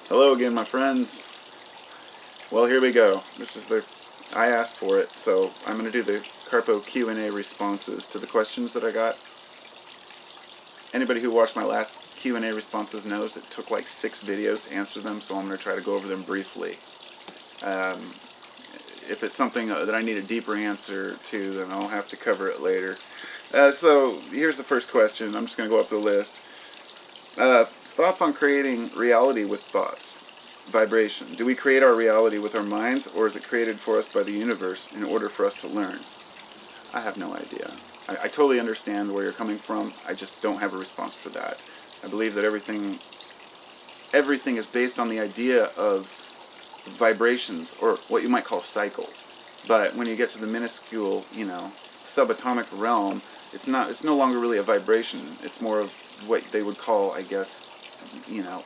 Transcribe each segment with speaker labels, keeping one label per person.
Speaker 1: Hello again, my friends. Well, here we go. I asked for it, so I'm going to do the Carpo Q&A responses to the questions that I got. Anybody who watched my last Q&A responses knows it took like 6 videos to answer them, so I'm going to try to go over them briefly. If it's something that I need a deeper answer to, then I'll have to cover it later. So here's the first question. I'm just going to go up the list. Thoughts on creating reality with thoughts. Vibration. Do we create our reality with our minds, or is it created for us by the universe in order for us to learn? I have no idea. I totally understand where you're coming from. I just don't have a response for that. I believe that everything is based on the idea of vibrations, or what you might call cycles. But when you get to the minuscule, subatomic realm, it's no longer really a vibration. It's more of what they would call, I guess,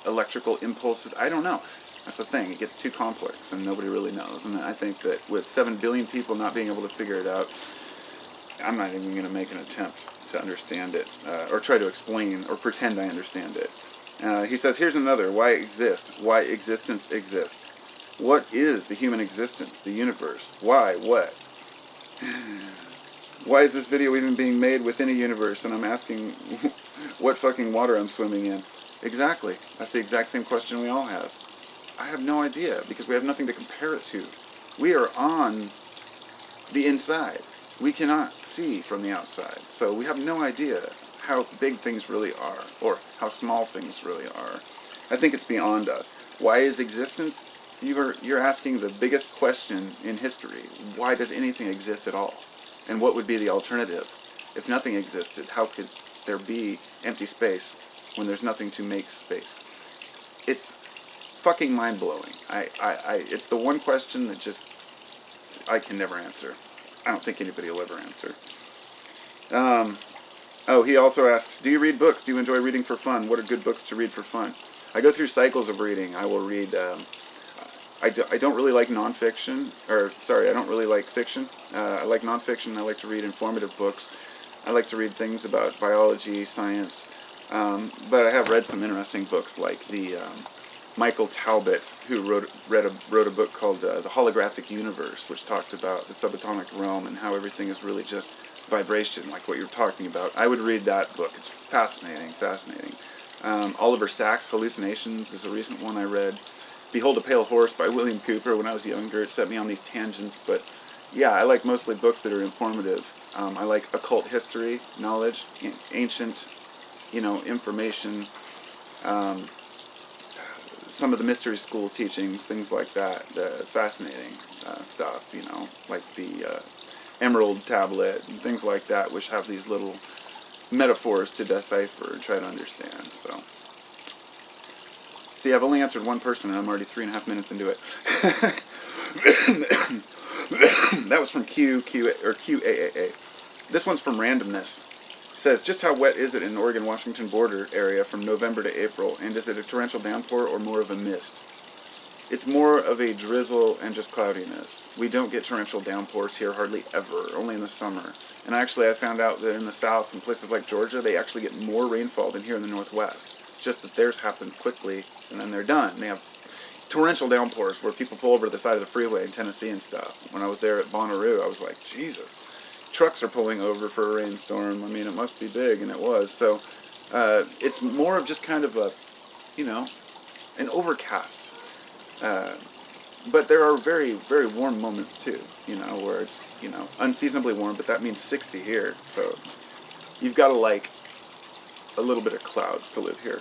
Speaker 1: electrical impulses. I don't know. That's the thing. It gets too complex, and nobody really knows. And I think that with 7 billion people not being able to figure it out, I'm not even going to make an attempt to understand it, or try to explain, or pretend I understand it. He says, here's another. Why exist? Why existence exists? What is the human existence? The universe? Why? What? Why is this video even being made within a universe? And I'm asking what fucking water I'm swimming in. Exactly. That's the exact same question we all have. I have no idea, because we have nothing to compare it to. We are on the inside. We cannot see from the outside. So we have no idea how big things really are, or how small things really are. I think it's beyond us. Why is existence? You're asking the biggest question in history. Why does anything exist at all? And what would be the alternative? If nothing existed, how could there be empty space when there's nothing to make space? It's fucking mind-blowing. It's the one question that just I can never answer. I don't think anybody will ever answer. He also asks, do you read books? Do you enjoy reading for fun? What are good books to read for fun? I go through cycles of reading. I will read... I don't really like nonfiction, I don't really like fiction. I like nonfiction. I like to read informative books. I like to read things about biology, science, but I have read some interesting books, like the Michael Talbot, who wrote a book called The Holographic Universe, which talked about the subatomic realm and how everything is really just vibration, like what you're talking about. I would read that book. It's fascinating. Oliver Sacks' Hallucinations is a recent one I read. Behold a Pale Horse by William Cooper. When I was younger, it set me on these tangents, but yeah, I like mostly books that are informative. I like occult history, knowledge, ancient, information, some of the mystery school teachings, things like that, fascinating stuff, like the Emerald Tablet and things like that, which have these little metaphors to decipher and try to understand, so... See, I've only answered one person, and I'm already 3.5 minutes into it. That was from QAAA. This one's from Randomness. It says, just how wet is it in Oregon-Washington border area from November to April, and is it a torrential downpour or more of a mist? It's more of a drizzle and just cloudiness. We don't get torrential downpours here hardly ever, only in the summer. And actually, I found out that in the south, in places like Georgia, they actually get more rainfall than here in the northwest. It's just that theirs happens quickly, and then they're done. They have torrential downpours where people pull over to the side of the freeway in Tennessee and stuff. When I was there at Bonnaroo, I was like, Jesus. Trucks are pulling over for a rainstorm. I mean, it must be big, and it was. So it's more of just kind of a, an overcast. But there are very, very warm moments, too, where it's, unseasonably warm, but that means 60 here. So you've got to like a little bit of clouds to live here.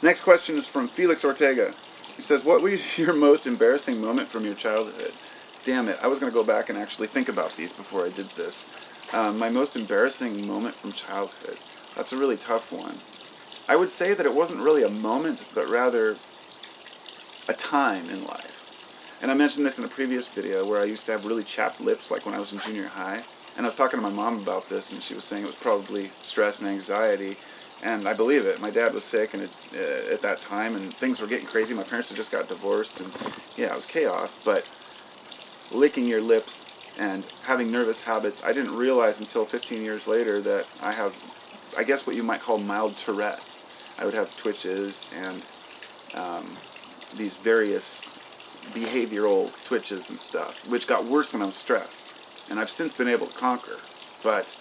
Speaker 1: Next question is from Felix Ortega. He says, what was your most embarrassing moment from your childhood? Damn it, I was going to go back and actually think about these before I did this. My most embarrassing moment from childhood. That's a really tough one. I would say that it wasn't really a moment, but rather a time in life. And I mentioned this in a previous video where I used to have really chapped lips, like when I was in junior high. And I was talking to my mom about this, and she was saying it was probably stress and anxiety. And I believe it. My dad was sick and at that time, and things were getting crazy. My parents had just got divorced, and yeah, it was chaos. But licking your lips and having nervous habits, I didn't realize until 15 years later that I have, I guess what you might call mild Tourette's. I would have twitches and these various behavioral twitches and stuff, which got worse when I was stressed. And I've since been able to conquer, but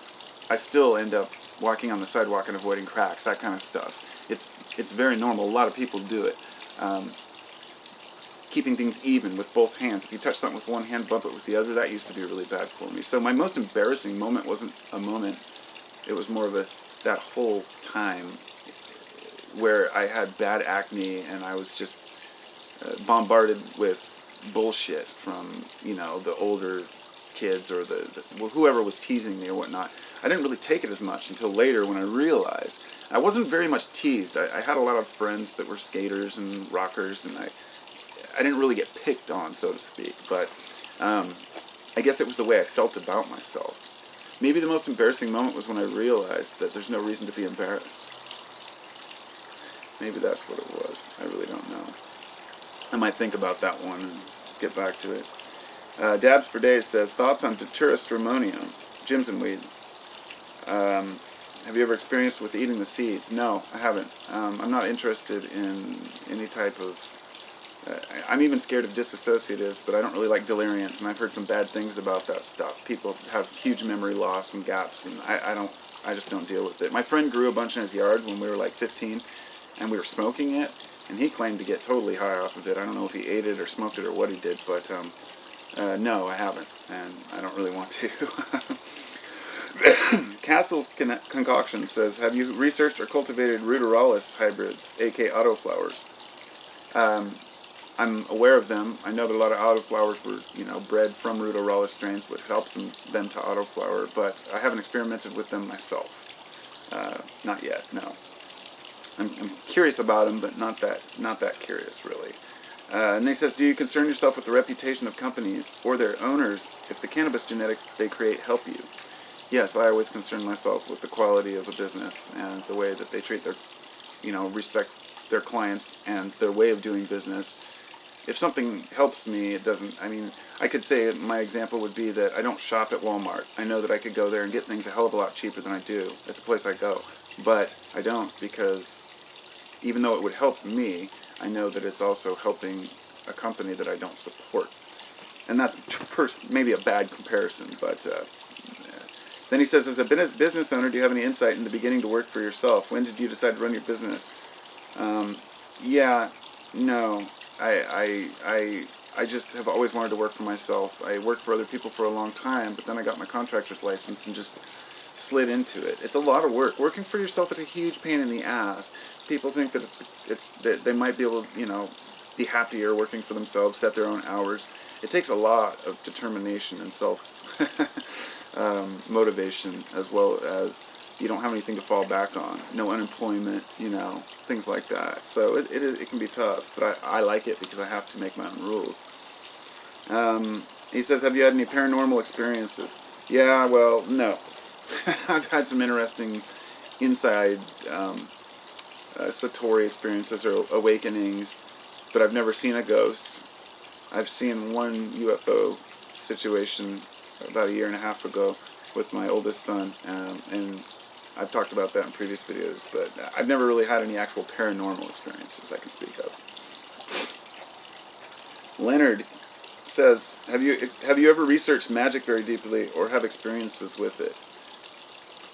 Speaker 1: I still end up walking on the sidewalk and avoiding cracks, that kind of stuff. It's very normal. A lot of people do it. Keeping things even with both hands. If you touch something with one hand, bump it with the other, that used to be really bad for me. So my most embarrassing moment wasn't a moment. It was more of that whole time where I had bad acne and I was just bombarded with bullshit from, the older kids or whoever was teasing me or whatnot. I didn't really take it as much until later when I realized. I wasn't very much teased. I had a lot of friends that were skaters and rockers, and I didn't really get picked on, so to speak. But I guess it was the way I felt about myself. Maybe the most embarrassing moment was when I realized that there's no reason to be embarrassed. Maybe that's what it was. I really don't know. I might think about that one and get back to it. Dabs for Days says, thoughts on Datura stramonium, Jim's and weed. Have you ever experienced with eating the seeds? No, I haven't. I'm not interested in any type of... I'm even scared of dissociatives, but I don't really like deliriants, and I've heard some bad things about that stuff. People have huge memory loss and gaps, and I just don't deal with it. My friend grew a bunch in his yard when we were like 15, and we were smoking it, and he claimed to get totally high off of it. I don't know if he ate it or smoked it or what he did, but no, I haven't, and I don't really want to. Castle's Concoction says, have you researched or cultivated ruderalis hybrids, aka autoflowers? I'm aware of them. I know that a lot of autoflowers were, bred from ruderalis strains, which helps them to autoflower, but I haven't experimented with them myself. Not yet, no. I'm curious about them, but not that curious, really. And he says, do you concern yourself with the reputation of companies or their owners if the cannabis genetics they create help you? Yes, I always concern myself with the quality of a business and the way that they treat their, respect their clients and their way of doing business. If something helps me, it doesn't, I could say my example would be that I don't shop at Walmart. I know that I could go there and get things a hell of a lot cheaper than I do at the place I go. But I don't, because even though it would help me, I know that it's also helping a company that I don't support. And that's maybe a bad comparison, but... Then he says, as a business owner, do you have any insight in the beginning to work for yourself? When did you decide to run your business? No. I just have always wanted to work for myself. I worked for other people for a long time, but then I got my contractor's license and just slid into it. It's a lot of work. Working for yourself is a huge pain in the ass. People think that that they might be able to, be happier working for themselves, set their own hours. It takes a lot of determination and motivation, as well as you don't have anything to fall back on, no unemployment, things like that. So it can be tough, but I like it because I have to make my own rules. He says, have you had any paranormal experiences? Yeah, well, no. I've had some interesting inside Satori experiences or awakenings, but I've never seen a ghost. I've seen one UFO situation about 1.5 years ago with my oldest son, and I've talked about that in previous videos, but I've never really had any actual paranormal experiences I can speak of. Leonard says, have you ever researched magic very deeply or have experiences with it?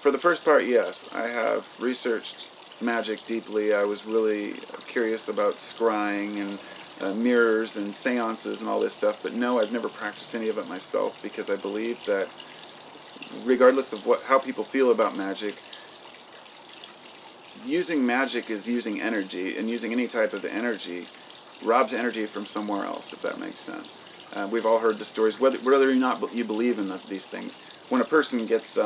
Speaker 1: For the first part, yes. I have researched magic deeply. I was really curious about scrying and mirrors and seances and all this stuff, but no, I've never practiced any of it myself because I believe that regardless of how people feel about magic, using magic is using energy, and using any type of energy robs energy from somewhere else, if that makes sense. We've all heard the stories, whether or not you believe in these things. When a person gets,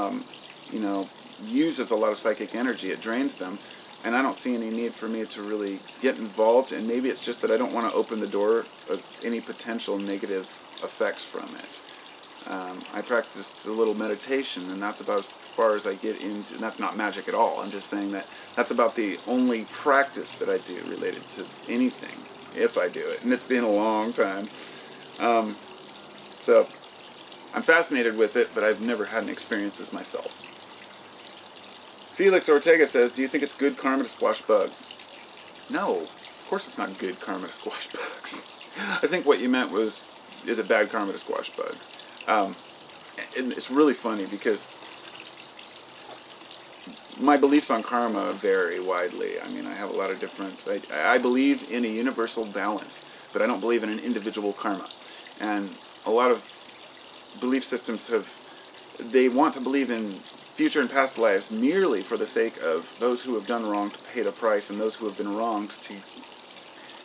Speaker 1: uses a lot of psychic energy, it drains them. And I don't see any need for me to really get involved, and maybe it's just that I don't want to open the door of any potential negative effects from it. I practiced a little meditation, and that's about as far as I get into, and that's not magic at all. I'm just saying that that's about the only practice that I do related to anything, if I do it, and it's been a long time. So I'm fascinated with it, but I've never had any experiences myself. Felix Ortega says, do you think it's good karma to squash bugs? No. course it's not good karma to squash bugs. I think what you meant was, is it bad karma to squash bugs? And it's really funny because my beliefs on karma vary widely. I mean, I have a lot of different... I believe in a universal balance, but I don't believe in an individual karma. And a lot of belief systems they want to believe in future and past lives merely for the sake of those who have done wrong to pay the price and those who have been wronged to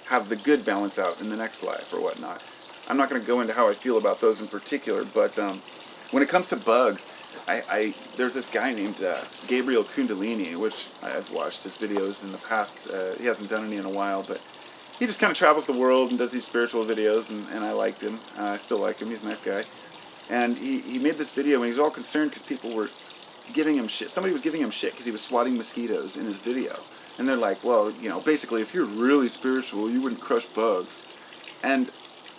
Speaker 1: have the good balance out in the next life or whatnot. I'm not going to go into how I feel about those in particular, but when it comes to bugs, there's this guy named Gabriel Kundalini, which I've watched his videos in the past. He hasn't done any in a while, but he just kind of travels the world and does these spiritual videos, and I liked him. I still like him. He's a nice guy. And he made this video, and he was all concerned because people were giving him shit. Somebody was giving him shit because he was swatting mosquitoes in his video. And they're like, well, basically, if you're really spiritual, you wouldn't crush bugs. And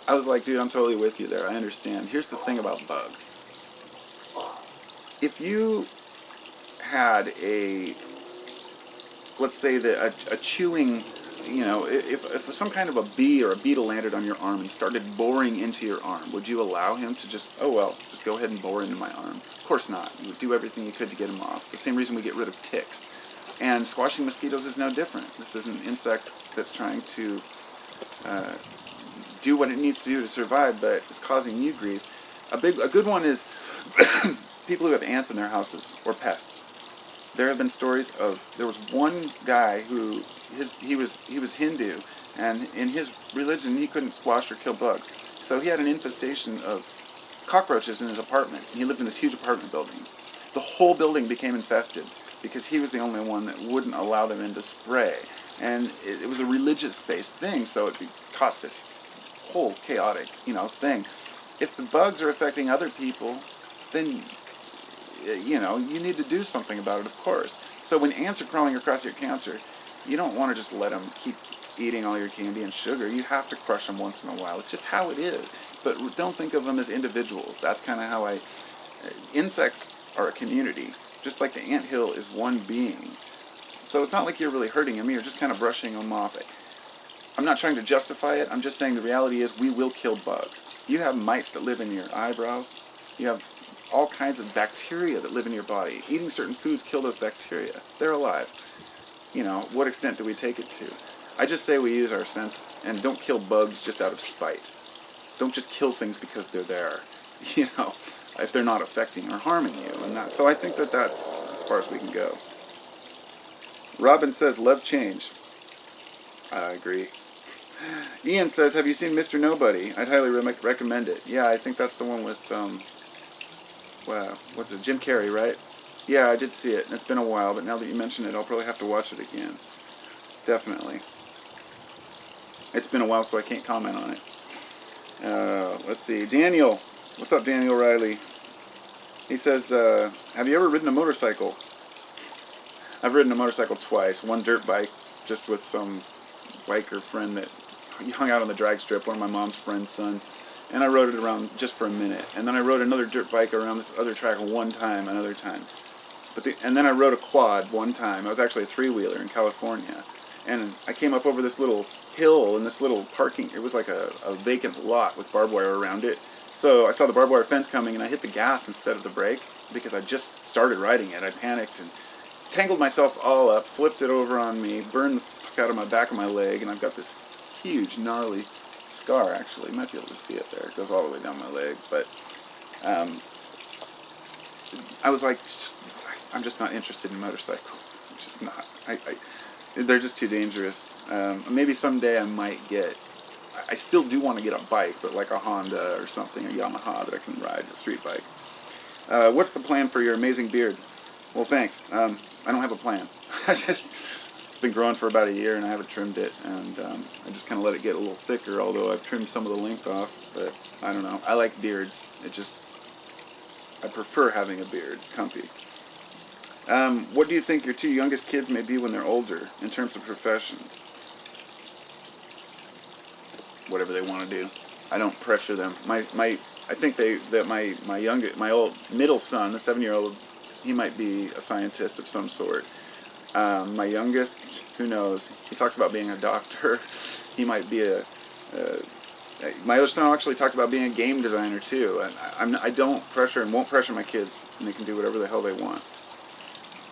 Speaker 1: I was like, dude, I'm totally with you there. I understand. Here's the thing about bugs. If you had let's say a chewing, if some kind of a bee or a beetle landed on your arm and started boring into your arm, would you allow him to just go ahead and bore into my arm? Of course not. You would do everything you could to get him off. The same reason we get rid of ticks. And squashing mosquitoes is no different. This is an insect that's trying to do what it needs to do to survive, but it's causing you grief. A good one is people who have ants in their houses or pests. There have been stories there was one guy who he was Hindu, and in his religion he couldn't squash or kill bugs. So he had an infestation of cockroaches in his apartment. He lived in this huge apartment building. The whole building became infested because he was the only one that wouldn't allow them in to spray. And it was a religious-based thing, so it caused this whole chaotic, thing. If the bugs are affecting other people, then, you need to do something about it, of course. So when ants are crawling across your counter, you don't want to just let them keep eating all your candy and sugar. You have to crush them once in a while. It's just how it is. But don't think of them as individuals. That's kind of how insects are a community. Just like the anthill is one being. So it's not like you're really hurting them. You're just kind of brushing them off. I'm not trying to justify it. I'm just saying the reality is we will kill bugs. You have mites that live in your eyebrows. You have all kinds of bacteria that live in your body. Eating certain foods kill those bacteria. They're alive. What extent do we take it to? I just say we use our sense and don't kill bugs just out of spite. Don't just kill things because they're there, if they're not affecting or harming you. So I think that's as far as we can go. Robin says, love change. I agree. Ian says, have you seen Mr. Nobody? I'd highly recommend it. Yeah, I think that's the one with, what's it, Jim Carrey, right? Yeah, I did see it, and it's been a while, but now that you mention it, I'll probably have to watch it again. Definitely. It's been a while, so I can't comment on it. Let's see. Daniel. What's up, Daniel Riley? He says, have you ever ridden a motorcycle? I've ridden a motorcycle twice. One dirt bike, just with some biker friend that he hung out on the drag strip, one of my mom's friend's son. And I rode it around just for a minute. And then I rode another dirt bike around this other track another time. And then I rode a quad one time. I was actually a three-wheeler in California. And I came up over this little hill in this little parking. It was like a vacant lot with barbed wire around it. So I saw the barbed wire fence coming, and I hit the gas instead of the brake because I just started riding it. I panicked and tangled myself all up, flipped it over on me, burned the fuck out of my back of my leg, and I've got this huge, gnarly scar, actually. You might be able to see it there. It goes all the way down my leg. But I was like, I'm just not interested in motorcycles. I'm just not. They're just too dangerous. Maybe someday I might get... I still do want to get a bike, but like a Honda or something, a Yamaha that I can ride, a street bike. What's the plan for your amazing beard? Well, thanks. I don't have a plan. It's been growing for about a year, and I haven't trimmed it, and I just kind of let it get a little thicker, although I've trimmed some of the length off, but I don't know. I like beards. I prefer having a beard. It's comfy. What do you think your two youngest kids may be when they're older, in terms of profession? Whatever they want to do. I don't pressure them. I think my old middle son, the 7-year-old, he might be a scientist of some sort. My youngest, who knows? He talks about being a doctor. He might be my other son actually talked about being a game designer too. And I don't pressure and won't pressure my kids, and they can do whatever the hell they want.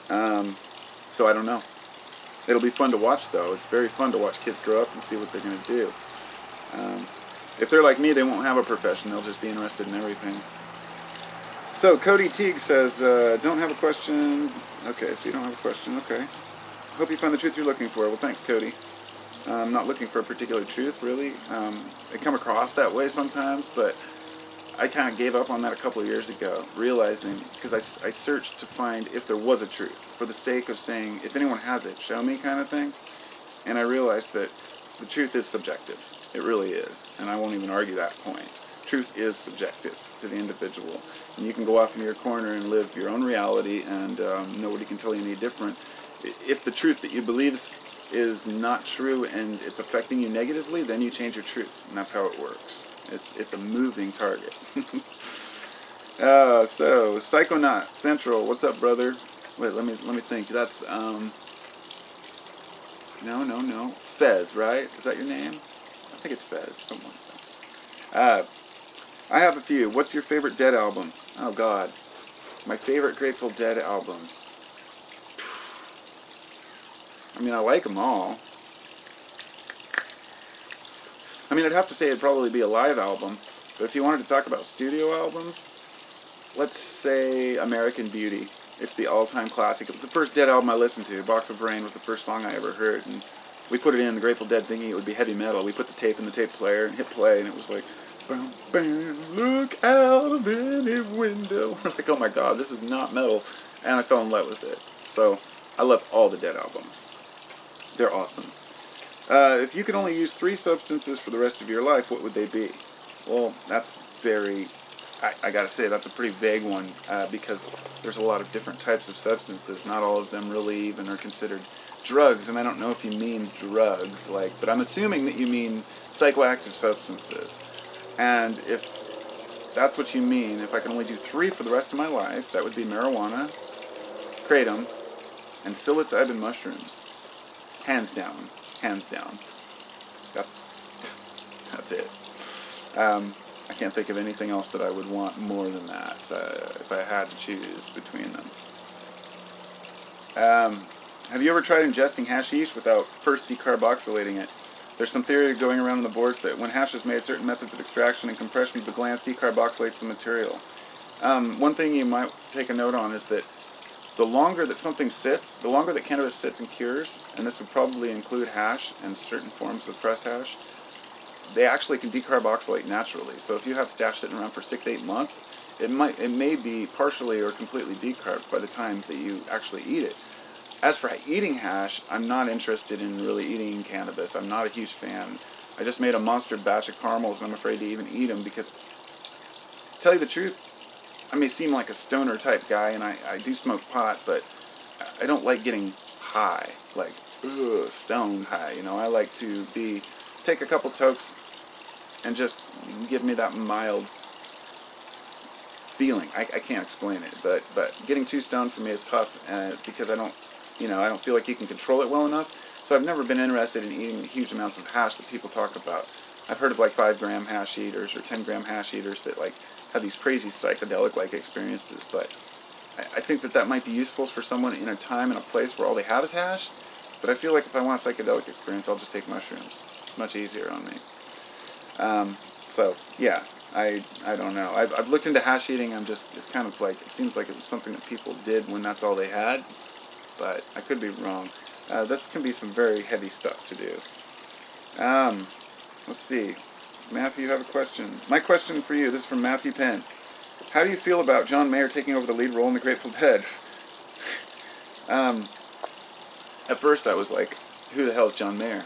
Speaker 1: So I don't know. It'll be fun to watch, though. It's very fun to watch kids grow up and see what they're going to do. If they're like me, they won't have a profession. They'll just be interested in everything. So Cody Teague says, don't have a question. Okay, so you don't have a question. Okay. Hope you find the truth you're looking for. Well, thanks, Cody. I'm not looking for a particular truth, really. I come across that way sometimes, but I kind of gave up on that a couple of years ago, realizing, because I searched to find if there was a truth, for the sake of saying, if anyone has it, show me kind of thing. And I realized that the truth is subjective. It really is. And I won't even argue that point. Truth is subjective to the individual. And you can go off in your corner and live your own reality, and nobody can tell you any different. If the truth that you believe is not true and it's affecting you negatively, then you change your truth. And that's how it works. It's a moving target. So Psychonaut Central, what's up, brother? Wait, let me think. That's no. Fez, right? Is that your name? I think it's Fez, something like that. I have a few. What's your favorite Dead album? Oh God, my favorite Grateful Dead album. I mean, I like them all. I mean, I'd have to say it'd probably be a live album, but if you wanted to talk about studio albums, let's say American Beauty. It's the all-time classic. It was the first Dead album I listened to. Box of Rain was the first song I ever heard, and we put it in the Grateful Dead thinking it would be heavy metal. We put the tape in the tape player and hit play, and it was like, bam, bam, look out of any window. We're like, oh my God, this is not metal, and I fell in love with it. So I love all the Dead albums. They're awesome. If you could only use 3 substances for the rest of your life, what would they be? Well, that's very, I gotta say, that's a pretty vague one, because there's a lot of different types of substances. Not all of them really even are considered drugs, and I don't know if you mean drugs, but I'm assuming that you mean psychoactive substances. And if that's what you mean, if I can only do 3 for the rest of my life, that would be marijuana, kratom, and psilocybin mushrooms. Hands down. Hands down. That's it. I can't think of anything else that I would want more than that if I had to choose between them. Have you ever tried ingesting hashish without first decarboxylating it? There's some theory going around on the boards that when hash is made, certain methods of extraction and compression of the glands decarboxylates the material. One thing you might take a note on is that the longer that something sits, the longer that cannabis sits and cures, and this would probably include hash and certain forms of pressed hash, they actually can decarboxylate naturally. So if you have stash sitting around for 6-8 months, it may be partially or completely decarbed by the time that you actually eat it. As for eating hash, I'm not interested in really eating cannabis. I'm not a huge fan. I just made a monster batch of caramels, and I'm afraid to even eat them because, to tell you the truth, I may seem like a stoner type guy, and I do smoke pot, but I don't like getting high, stoned high. I like to take a couple tokes and just give me that mild feeling. I can't explain it, but getting too stoned for me is tough because I don't feel like you can control it well enough. So I've never been interested in eating huge amounts of hash that people talk about. I've heard of 5-gram hash eaters or 10-gram hash eaters that have these crazy psychedelic experiences, but I think that might be useful for someone in a time and a place where all they have is hash. But I feel like if I want a psychedelic experience, I'll just take mushrooms. It's much easier on me. So yeah, I don't know. I've looked into hash eating. It's kind of it seems like it was something that people did when that's all they had, but I could be wrong. This can be some very heavy stuff to do. Let's see. Matthew, you have a question. My question for you, this is from Matthew Penn. How do you feel about John Mayer taking over the lead role in the Grateful Dead? At first I was like, who the hell is John Mayer?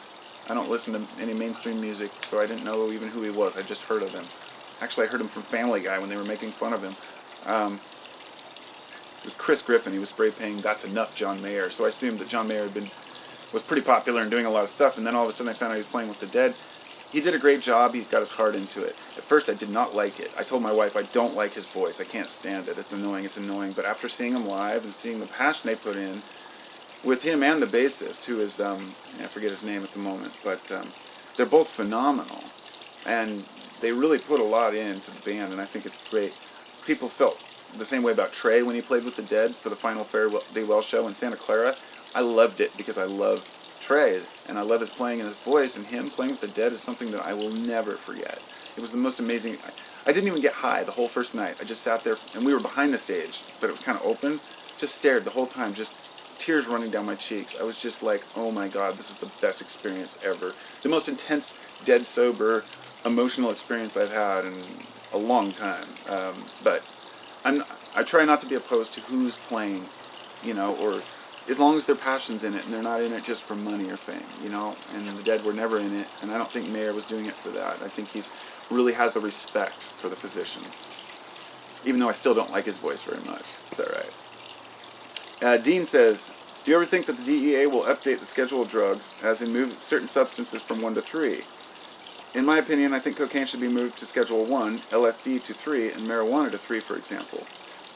Speaker 1: I don't listen to any mainstream music, so I didn't know even who he was. I just heard of him. Actually, I heard him from Family Guy when they were making fun of him. It was Chris Griffin. He was spray painting "That's Enough, John Mayer." So I assumed that John Mayer was pretty popular and doing a lot of stuff, and then all of a sudden I found out he was playing with the Dead. He did a great job. He's got his heart into it. At first, I did not like it. I told my wife I don't like his voice. I can't stand it. It's annoying. But after seeing him live and seeing the passion they put in, with him and the bassist, who is, I forget his name at the moment, but they're both phenomenal. And they really put a lot into the band, and I think it's great. People felt the same way about Trey when he played with the Dead for the final Farewell show in Santa Clara. I loved it because I love Trey, and I love his playing and his voice, and him playing with the Dead is something that I will never forget. It was the most amazing. I didn't even get high the whole first night. I just sat there, and we were behind the stage, but it was kind of open. Just stared the whole time, just tears running down my cheeks. I was just like, oh my God, this is the best experience ever. The most intense, dead sober, emotional experience I've had in a long time. But I try not to be opposed to who's playing, or as long as their passion's in it and they're not in it just for money or fame, and the Dead were never in it, and I don't think Mayer was doing it for that. I think he's really has the respect for the position, even though I still don't like his voice very much. It's alright. Dean says, do you ever think that the DEA will update the schedule of drugs, as in move certain substances from 1 to 3? In my opinion, I think cocaine should be moved to Schedule 1, LSD to 3, and marijuana to 3, for example.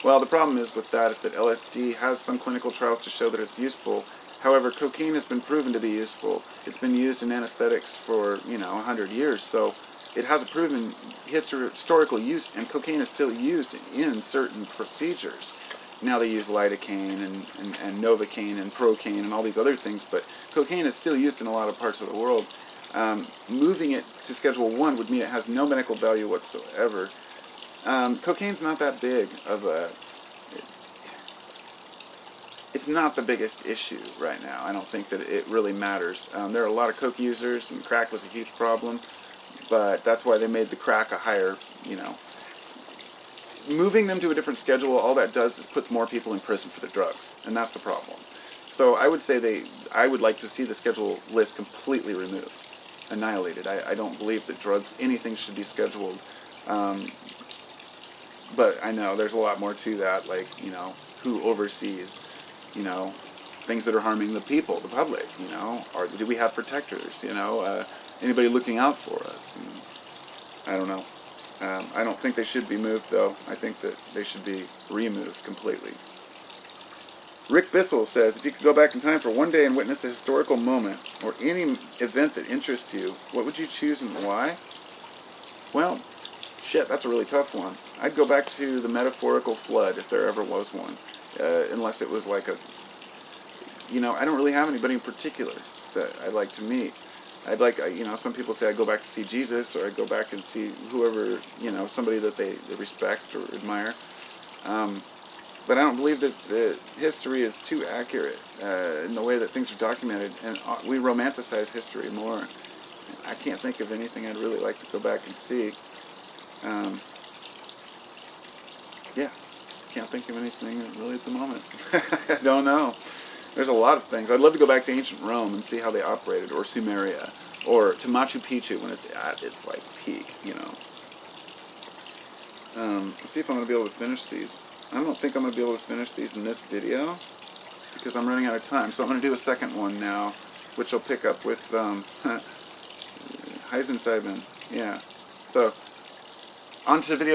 Speaker 1: Well, the problem is with that is that LSD has some clinical trials to show that it's useful. However, cocaine has been proven to be useful. It's been used in anesthetics for, 100 years, so it has a proven historical use, and cocaine is still used in certain procedures. Now they use lidocaine and novocaine and procaine and all these other things, but cocaine is still used in a lot of parts of the world. Moving it to Schedule 1 would mean it has no medical value whatsoever. Cocaine's not that big of a... It's not the biggest issue right now. I don't think that it really matters. There are a lot of coke users, and crack was a huge problem, but that's why they made the crack a higher, Moving them to a different schedule, all that does is put more people in prison for the drugs, and that's the problem. So I would say I would like to see the schedule list completely removed, annihilated. I don't believe that drugs, anything should be scheduled. But I know there's a lot more to that, like, who oversees, things that are harming the people, the public, or do we have protectors, anybody looking out for us? And I don't know. I don't think they should be moved, though. I think that they should be removed completely. Rick Bissell says, if you could go back in time for one day and witness a historical moment or any event that interests you, what would you choose and why? Well, shit, that's a really tough one. I'd go back to the metaphorical flood, if there ever was one, unless it was like I don't really have anybody in particular that I'd like to meet. I'd like, some people say I'd go back to see Jesus, or I'd go back and see whoever, somebody that they respect or admire. But I don't believe that the history is too accurate in the way that things are documented, and we romanticize history more. I can't think of anything I'd really like to go back and see. Can't think of anything really at the moment. I don't know. There's a lot of things. I'd love to go back to ancient Rome and see how they operated, or Sumeria, or to Machu Picchu when it's at its peak, Let's see if I'm going to be able to finish these. I don't think I'm going to be able to finish these in this video because I'm running out of time. So I'm going to do a second one now, which I'll pick up with Heisenseibman. Yeah. So on to the video.